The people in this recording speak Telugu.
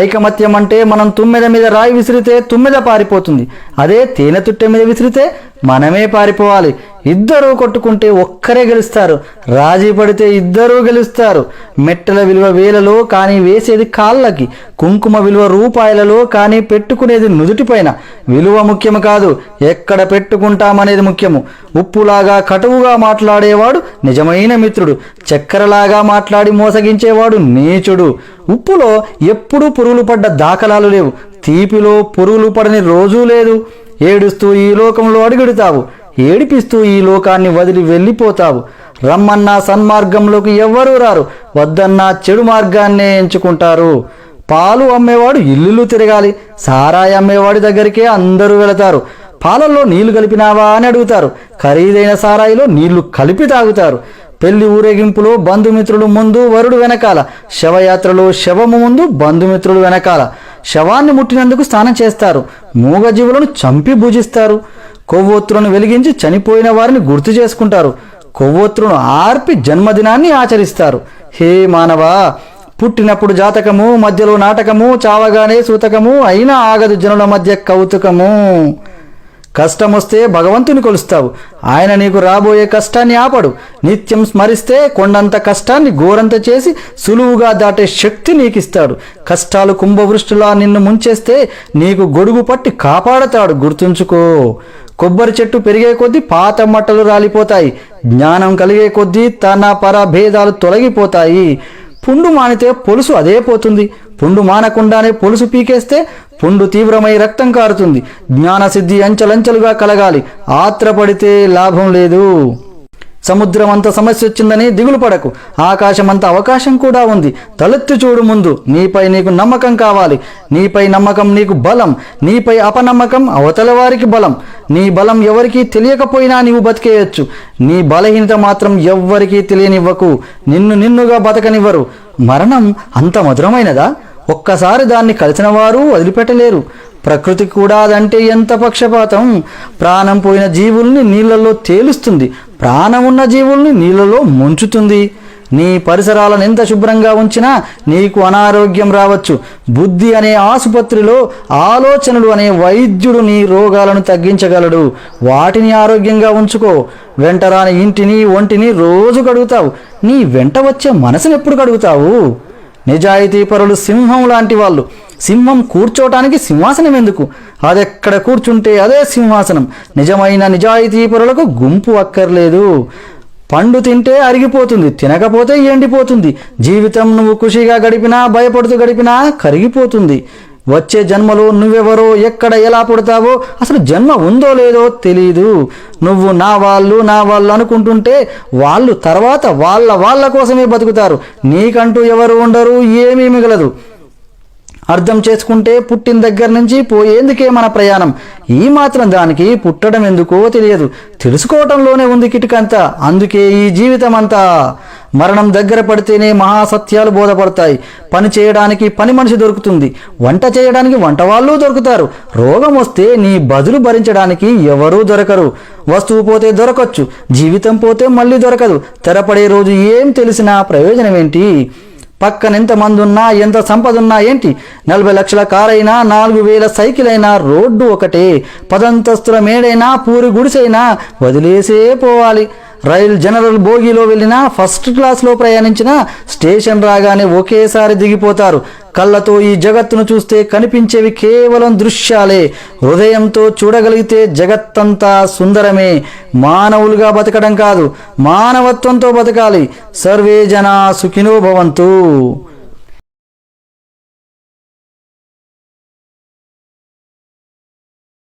ఐకమత్యం అంటే మనం తుమ్మెద మీద రాయి విసిరితే తుమ్మెద పారిపోతుంది, అదే తేనె తుట్టె మీద విసిరితే మనమే పారిపోవాలి. ఇద్దరూ కొట్టుకుంటే ఒక్కరే గెలుస్తారు, రాజీ పడితే ఇద్దరూ గెలుస్తారు. మెట్టెల విలువ వేలలో కానీ వేసేది కాళ్ళకి, కుంకుమ విలువ రూపాయలలో కానీ పెట్టుకునేది నుదుటిపైన. విలువ ముఖ్యము కాదు, ఎక్కడ పెట్టుకుంటామనేది ముఖ్యము. ఉప్పులాగా కటువుగా మాట్లాడేవాడు నిజమైన మిత్రుడు, చక్కెరలాగా మాట్లాడి మోసగించేవాడు నీచుడు. ఉప్పులో ఎప్పుడూ పురుగులు పడ్డ దాఖలాలు లేవు, తీపిలో పురుగులు పడని రోజూ లేదు. ఏడుస్తూ ఈ లోకంలో అడుగెడుతావు, ఏడిపిస్తూ ఈ లోకాన్ని వదిలి వెళ్ళిపోతావు. రమ్మన్నా సన్మార్గంలోకి ఎవ్వరూ రారు, వద్దన్నా చెడు మార్గాన్నే ఎంచుకుంటారు. పాలు అమ్మేవాడు ఇల్లు తిరగాలి, సారాయి అమ్మేవాడి దగ్గరికే అందరూ వెళతారు. పాలల్లో నీళ్లు కలిపినావా అని అడుగుతారు, ఖరీదైన సారాయిలో నీళ్లు కలిపి తాగుతారు. పెళ్లి ఊరేగింపులో బంధుమిత్రులు ముందు, వరుడు వెనకాల. శవయాత్రలో శవము ముందు, బంధుమిత్రులు వెనకాల. శవాన్ని ముట్టినందుకు స్నానం చేస్తారు, మూగజీవులను చంపి భుజిస్తారు. కొవ్వొత్తులను వెలిగించి చనిపోయిన వారిని గుర్తు చేసుకుంటారు, కొవ్వొత్తులను ఆర్పి జన్మదినాన్ని ఆచరిస్తారు. హే మానవా, పుట్టినప్పుడు జాతకము, మధ్యలో నాటకము, చావగానే సూతకము, అయినా ఆగదు జనుల మధ్య కౌతుకము. కష్టమొస్తే భగవంతుని కొలుస్తావు, ఆయన నీకు రాబోయే కష్టాన్ని ఆపడు. నిత్యం స్మరిస్తే కొండంత కష్టాన్ని గోరంత చేసి సులువుగా దాటే శక్తి నీకిస్తాడు. కష్టాలు కుంభవృష్టిలా నిన్ను ముంచేస్తే నీకు గొడుగు పట్టి కాపాడతాడు, గుర్తుంచుకో. కొబ్బరి చెట్టు పెరిగే కొద్దీ పాత మట్టలు రాలిపోతాయి, జ్ఞానం కలిగే కొద్దీ తన పర భేదాలు తొలగిపోతాయి. పుండు మానితే పొలుసు అదే పోతుంది, పుండు మానకుండానే పొలుసు పీకేస్తే పుండు తీవ్రమై రక్తం కారుతుంది. జ్ఞానసిద్ధి అంచెలంచెలుగా కలగాలి, ఆత్రపడితే లాభం లేదు. సముద్రం అంత సమస్య వచ్చిందని దిగులు పడకు, ఆకాశమంత అవకాశం కూడా ఉంది. తలెత్తి చూడు ముందు, నీపై నీకు నమ్మకం కావాలి. నీపై నమ్మకం నీకు బలం, నీపై అపనమ్మకం అవతల వారికి బలం. నీ బలం ఎవరికీ తెలియకపోయినా నీవు బతికేయచ్చు, నీ బలహీనత మాత్రం ఎవ్వరికీ తెలియనివ్వకు. నిన్నుగా బతకనివ్వరు. మరణం అంత మధురమైనదా? ఒక్కసారి దాన్ని కలిసిన వారు వదిలిపెట్టలేరు. ప్రకృతి కూడా అదంటే ఎంత పక్షపాతం. ప్రాణం పోయిన జీవుల్ని నీళ్లలో తేలుస్తుంది, ప్రాణమున్న జీవుల్ని నీళ్లలో ముంచుతుంది. నీ పరిసరాలను ఎంత శుభ్రంగా ఉంచినా నీకు అనారోగ్యం రావచ్చు. బుద్ధి అనే ఆసుపత్రిలో ఆలోచనలు అనే వైద్యుడు నీ రోగాలను తగ్గించగలడు. వాటిని ఆరోగ్యంగా ఉంచుకో. వెంటరాని ఇంటిని ఒంటిని రోజు కడుగుతావు, నీ వెంట వచ్చే మనసును ఎప్పుడు కడుగుతావు? నిజాయితీ పరులు సింహం లాంటి వాళ్ళు. సింహం కూర్చోటానికి సింహాసనం ఎందుకు? అదెక్కడ కూర్చుంటే అదే సింహాసనం. నిజమైన నిజాయితీ పరులకు గుంపు అక్కర్లేదు. పండు తింటే అరిగిపోతుంది, తినకపోతే ఎండిపోతుంది. జీవితం నువ్వు ఖుషిగా గడిపినా, భయపడుతూ గడిపినా కరిగిపోతుంది. వచ్చే జన్మలో నువ్వెవరో, ఎక్కడ, ఎలా పుడతావో, అసలు జన్మ ఉందో లేదో తెలీదు. నువ్వు నా వాళ్ళు అనుకుంటుంటే వాళ్ళు తర్వాత వాళ్ళ కోసమే బతుకుతారు. నీకంటూ ఎవరు ఉండరు, ఏమీ మిగలదు. అర్థం చేసుకుంటే పుట్టిన దగ్గర నుంచి పోయేందుకే మన ప్రయాణం. ఈ మాత్రం దానికి పుట్టడం ఎందుకో తెలియదు, తెలుసుకోవటంలోనే ఉంది కిటికంతా. అందుకే ఈ జీవితం అంతా. మరణం దగ్గర పడితేనే మహాసత్యాలు బోధపడతాయి. పని చేయడానికి పని మనిషి దొరుకుతుంది, వంట చేయడానికి వంట వాళ్ళు దొరుకుతారు. రోగం వస్తే నీ బదులు భరించడానికి ఎవరూ దొరకరు. వస్తువు పోతే దొరకచ్చు, జీవితం పోతే మళ్ళీ దొరకదు. తెరపడే రోజు ఏం తెలిసినా ప్రయోజనం ఏంటి? పక్కనెంతమంది ఉన్నా, ఎంత సంపద ఉన్నా ఏంటి? 40 లక్షల కారైనా, 4000 సైకిల్ అయినా రోడ్డు ఒకటే. 10 అంతస్తుల మేడైనా, పూరి గుడిసైనా వదిలేసే పోవాలి. రైల్ జనరల్ బోగిలో వెళ్ళినా, ఫస్ట్ క్లాస్లో ప్రయాణించినా స్టేషన్ రాగానే ఒకేసారి దిగిపోతారు. కళ్ళతో ఈ జగత్తును చూస్తే కనిపించేవి కేవలం దృశ్యాలే. హృదయంతో చూడగలిగితే జగత్తంతా సుందరమే. మానవులుగా బతకడం కాదు, మానవత్వంతో బతకాలి. సర్వే జనా సుఖినో భవంతు.